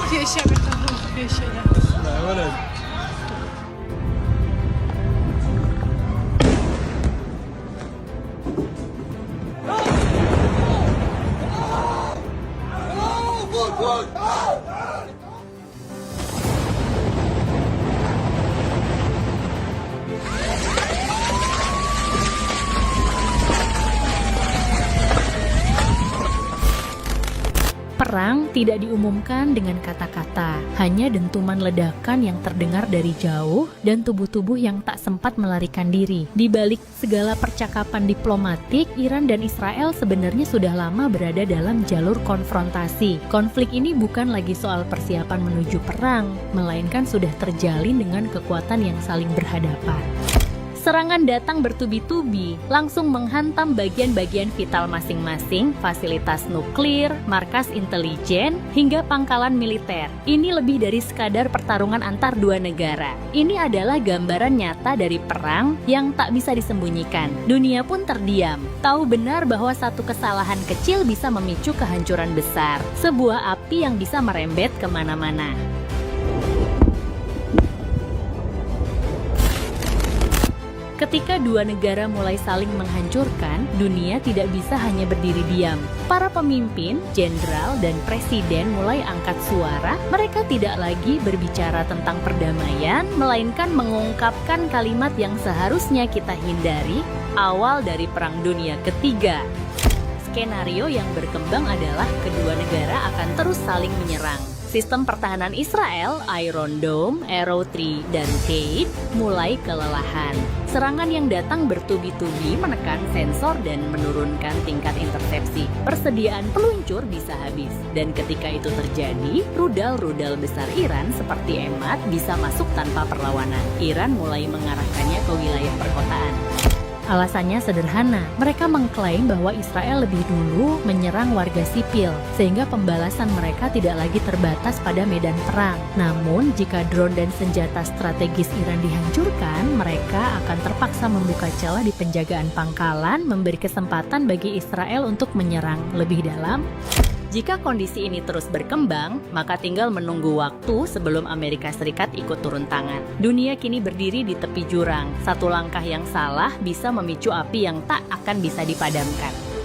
في اشياء بيحتفظون في اشياء لا. لا يا ولد. Perang tidak diumumkan dengan kata-kata, hanya dentuman ledakan yang terdengar dari jauh dan tubuh-tubuh yang tak sempat melarikan diri. Di balik segala percakapan diplomatik, Iran dan Israel sebenarnya sudah lama berada dalam jalur konfrontasi. Konflik ini bukan lagi soal persiapan menuju perang, melainkan sudah terjalin dengan kekuatan yang saling berhadapan. Serangan datang bertubi-tubi, langsung menghantam bagian-bagian vital masing-masing, fasilitas nuklir, markas intelijen, hingga pangkalan militer. Ini lebih dari sekadar pertarungan antar dua negara. Ini adalah gambaran nyata dari perang yang tak bisa disembunyikan. Dunia pun terdiam, tahu benar bahwa satu kesalahan kecil bisa memicu kehancuran besar, sebuah api yang bisa merembet kemana-mana. Ketika dua negara mulai saling menghancurkan, dunia tidak bisa hanya berdiri diam. Para pemimpin, jenderal, dan presiden mulai angkat suara. Mereka tidak lagi berbicara tentang perdamaian, melainkan mengungkapkan kalimat yang seharusnya kita hindari, awal dari Perang Dunia Ketiga. Skenario yang berkembang adalah kedua negara akan terus saling menyerang. Sistem pertahanan Israel, Iron Dome, Arrow 3, dan Cade mulai kelelahan. Serangan yang datang bertubi-tubi menekan sensor dan menurunkan tingkat intersepsi. Persediaan peluncur bisa habis, dan ketika itu terjadi, rudal-rudal besar Iran seperti Emad bisa masuk tanpa perlawanan. Iran mulai mengarahkannya ke wilayah perkotaan. Alasannya sederhana, mereka mengklaim bahwa Israel lebih dulu menyerang warga sipil, sehingga pembalasan mereka tidak lagi terbatas pada medan perang. Namun, jika drone dan senjata strategis Iran dihancurkan, mereka akan terpaksa membuka celah di penjagaan pangkalan, memberi kesempatan bagi Israel untuk menyerang lebih dalam. Jika kondisi ini terus berkembang, maka tinggal menunggu waktu sebelum Amerika Serikat ikut turun tangan. Dunia kini berdiri di tepi jurang. Satu langkah yang salah bisa memicu api yang tak akan bisa dipadamkan.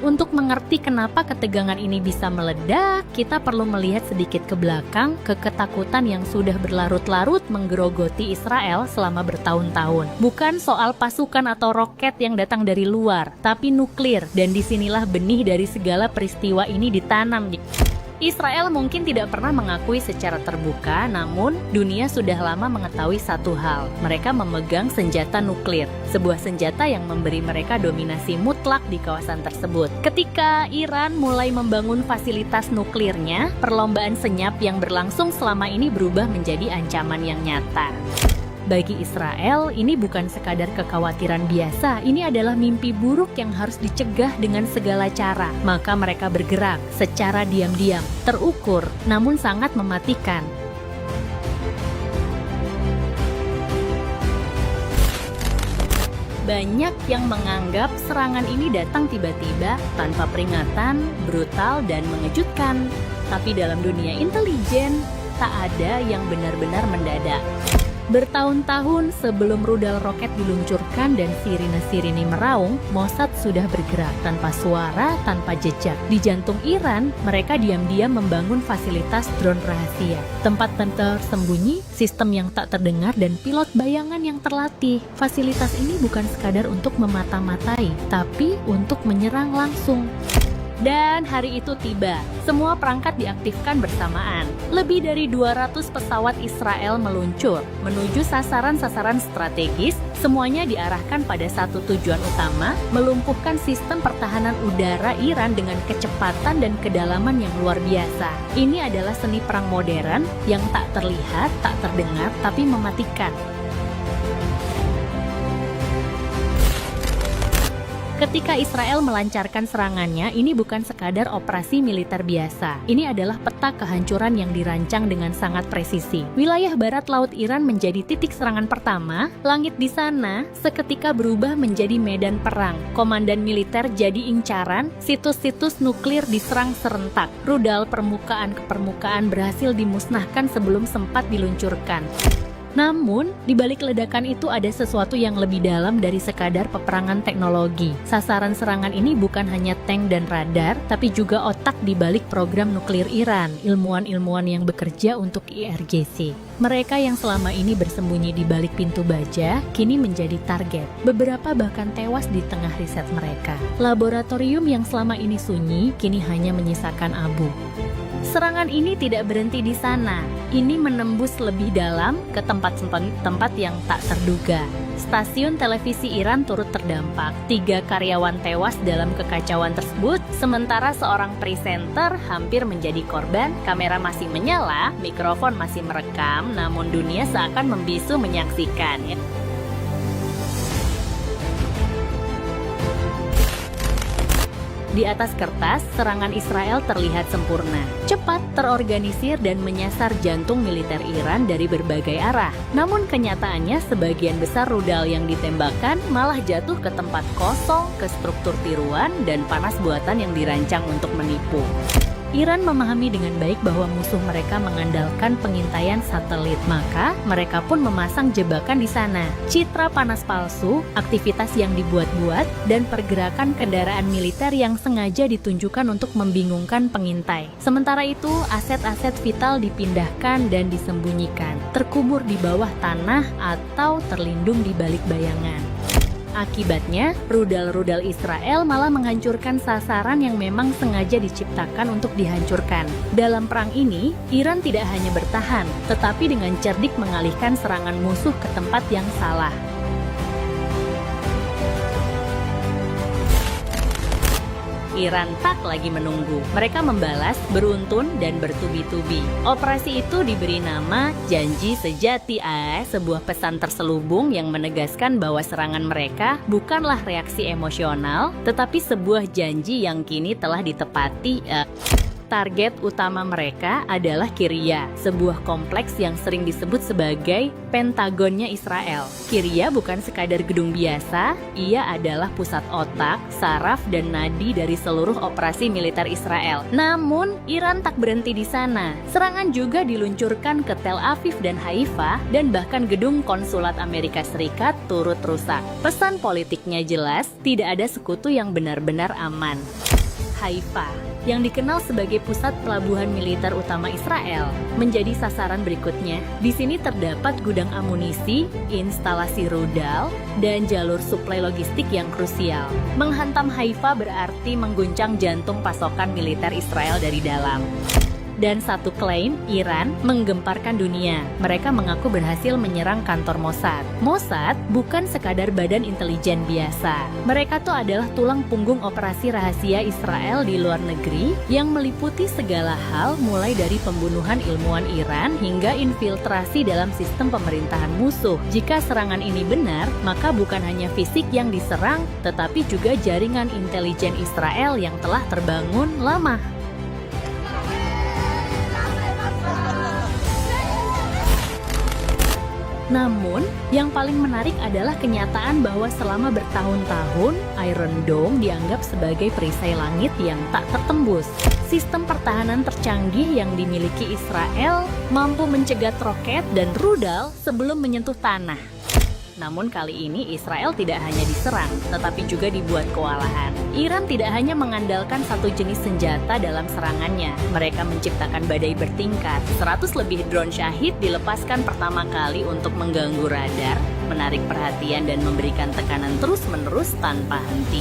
Untuk mengerti kenapa ketegangan ini bisa meledak, kita perlu melihat sedikit ke belakang ke ketakutan yang sudah berlarut-larut menggerogoti Israel selama bertahun-tahun. Bukan soal pasukan atau roket yang datang dari luar, tapi nuklir, dan disinilah benih dari segala peristiwa ini ditanam. Israel mungkin tidak pernah mengakui secara terbuka, namun dunia sudah lama mengetahui satu hal. Mereka memegang senjata nuklir, sebuah senjata yang memberi mereka dominasi mutlak di kawasan tersebut. Ketika Iran mulai membangun fasilitas nuklirnya, perlombaan senyap yang berlangsung selama ini berubah menjadi ancaman yang nyata. Bagi Israel, ini bukan sekadar kekhawatiran biasa, ini adalah mimpi buruk yang harus dicegah dengan segala cara. Maka mereka bergerak secara diam-diam, terukur, namun sangat mematikan. Banyak yang menganggap serangan ini datang tiba-tiba, tanpa peringatan, brutal, dan mengejutkan. Tapi dalam dunia intelijen, tak ada yang benar-benar mendadak. Bertahun-tahun sebelum rudal roket diluncurkan dan sirine-sirine meraung, Mossad sudah bergerak tanpa suara, tanpa jejak. Di jantung Iran, mereka diam-diam membangun fasilitas drone rahasia. Tempat tersembunyi, sistem yang tak terdengar, dan pilot bayangan yang terlatih. Fasilitas ini bukan sekadar untuk memata-matai, tapi untuk menyerang langsung. Dan hari itu tiba, semua perangkat diaktifkan bersamaan. Lebih dari 200 pesawat Israel meluncur menuju sasaran-sasaran strategis, semuanya diarahkan pada satu tujuan utama, melumpuhkan sistem pertahanan udara Iran dengan kecepatan dan kedalaman yang luar biasa. Ini adalah seni perang modern yang tak terlihat, tak terdengar, tapi mematikan. Ketika Israel melancarkan serangannya, ini bukan sekadar operasi militer biasa. Ini adalah peta kehancuran yang dirancang dengan sangat presisi. Wilayah barat laut Iran menjadi titik serangan pertama. Langit di sana seketika berubah menjadi medan perang. Komandan militer jadi incaran, situs-situs nuklir diserang serentak. Rudal permukaan ke permukaan berhasil dimusnahkan sebelum sempat diluncurkan. Namun, di balik ledakan itu ada sesuatu yang lebih dalam dari sekadar peperangan teknologi. Sasaran serangan ini bukan hanya tank dan radar, tapi juga otak di balik program nuklir Iran, ilmuwan-ilmuwan yang bekerja untuk IRGC. Mereka yang selama ini bersembunyi di balik pintu baja, kini menjadi target. Beberapa bahkan tewas di tengah riset mereka. Laboratorium yang selama ini sunyi, kini hanya menyisakan abu. Serangan ini tidak berhenti di sana. Ini menembus lebih dalam ke tempat yang tak terduga. Stasiun televisi Iran turut terdampak. 3 karyawan tewas dalam kekacauan tersebut, sementara seorang presenter hampir menjadi korban. Kamera masih menyala, mikrofon masih merekam, namun dunia seakan membisu menyaksikan. Di atas kertas, serangan Israel terlihat sempurna, cepat, terorganisir, dan menyasar jantung militer Iran dari berbagai arah. Namun kenyataannya, sebagian besar rudal yang ditembakkan malah jatuh ke tempat kosong, ke struktur tiruan, dan panas buatan yang dirancang untuk menipu. Iran memahami dengan baik bahwa musuh mereka mengandalkan pengintaian satelit, maka mereka pun memasang jebakan di sana. Citra panas palsu, aktivitas yang dibuat-buat, dan pergerakan kendaraan militer yang sengaja ditunjukkan untuk membingungkan pengintai. Sementara itu, aset-aset vital dipindahkan dan disembunyikan, terkubur di bawah tanah atau terlindung di balik bayangan. Akibatnya, rudal-rudal Israel malah menghancurkan sasaran yang memang sengaja diciptakan untuk dihancurkan. Dalam perang ini, Iran tidak hanya bertahan, tetapi dengan cerdik mengalihkan serangan musuh ke tempat yang salah. Iran tak lagi menunggu. Mereka membalas, beruntun, dan bertubi-tubi. Operasi itu diberi nama Janji Sejati A, sebuah pesan terselubung yang menegaskan bahwa serangan mereka bukanlah reaksi emosional, tetapi sebuah janji yang kini telah ditepati. Target utama mereka adalah Kiryat, sebuah kompleks yang sering disebut sebagai Pentagonnya Israel. Kiryat bukan sekadar gedung biasa, ia adalah pusat otak, saraf, dan nadi dari seluruh operasi militer Israel. Namun, Iran tak berhenti di sana. Serangan juga diluncurkan ke Tel Aviv dan Haifa, dan bahkan gedung konsulat Amerika Serikat turut rusak. Pesan politiknya jelas, tidak ada sekutu yang benar-benar aman. Haifa, yang dikenal sebagai pusat pelabuhan militer utama Israel, menjadi sasaran berikutnya. Di sini terdapat gudang amunisi, instalasi rudal, dan jalur suplai logistik yang krusial. Menghantam Haifa berarti mengguncang jantung pasokan militer Israel dari dalam. Dan satu klaim, Iran menggemparkan dunia. Mereka mengaku berhasil menyerang kantor Mossad. Mossad bukan sekadar badan intelijen biasa. Mereka tuh adalah tulang punggung operasi rahasia Israel di luar negeri yang meliputi segala hal mulai dari pembunuhan ilmuwan Iran hingga infiltrasi dalam sistem pemerintahan musuh. Jika serangan ini benar, maka bukan hanya fisik yang diserang, tetapi juga jaringan intelijen Israel yang telah terbangun lama. Namun, yang paling menarik adalah kenyataan bahwa selama bertahun-tahun, Iron Dome dianggap sebagai perisai langit yang tak tertembus. Sistem pertahanan tercanggih yang dimiliki Israel mampu mencegat roket dan rudal sebelum menyentuh tanah. Namun kali ini Israel tidak hanya diserang, tetapi juga dibuat kewalahan. Iran tidak hanya mengandalkan satu jenis senjata dalam serangannya. Mereka menciptakan badai bertingkat. 100 lebih drone Shahid dilepaskan pertama kali untuk mengganggu radar, menarik perhatian dan memberikan tekanan terus-menerus tanpa henti.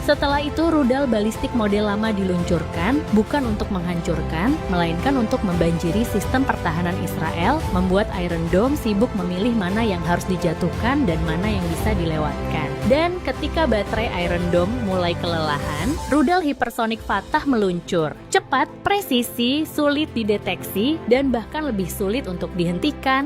Setelah itu, rudal balistik model lama diluncurkan, bukan untuk menghancurkan, melainkan untuk membanjiri sistem pertahanan Israel, membuat Iron Dome sibuk memilih mana yang harus dijatuhkan dan mana yang bisa dilewatkan. Dan ketika baterai Iron Dome mulai kelelahan, rudal hipersonik Fatah meluncur. Cepat, presisi, sulit dideteksi, dan bahkan lebih sulit untuk dihentikan.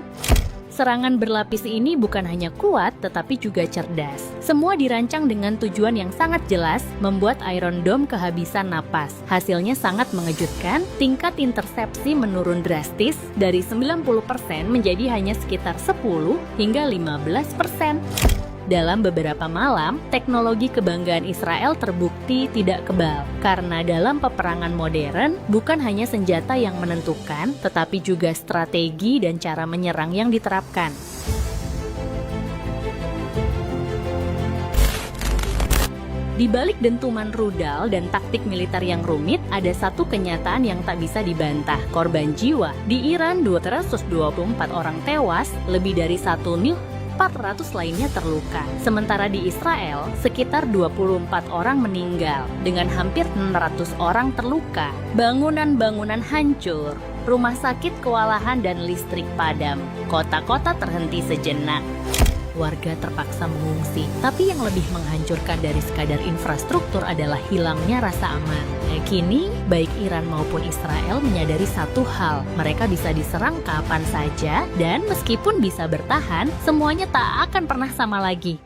Serangan berlapis ini bukan hanya kuat, tetapi juga cerdas. Semua dirancang dengan tujuan yang sangat jelas, membuat Iron Dome kehabisan napas. Hasilnya sangat mengejutkan, tingkat intersepsi menurun drastis dari 90% menjadi hanya sekitar 10 hingga 15%. Dalam beberapa malam, teknologi kebanggaan Israel terbukti tidak kebal. Karena dalam peperangan modern, bukan hanya senjata yang menentukan, tetapi juga strategi dan cara menyerang yang diterapkan. Di balik dentuman rudal dan taktik militer yang rumit, ada satu kenyataan yang tak bisa dibantah. Korban jiwa. Di Iran, 224 orang tewas, lebih dari 1.400 lainnya terluka. Sementara di Israel, sekitar 24 orang meninggal, dengan hampir 600 orang terluka. Bangunan-bangunan hancur, rumah sakit kewalahan dan listrik padam. Kota-kota terhenti sejenak. Warga terpaksa mengungsi, tapi yang lebih menghancurkan dari sekadar infrastruktur adalah hilangnya rasa aman. Kini, baik Iran maupun Israel menyadari satu hal, mereka bisa diserang kapan saja, dan meskipun bisa bertahan, semuanya tak akan pernah sama lagi.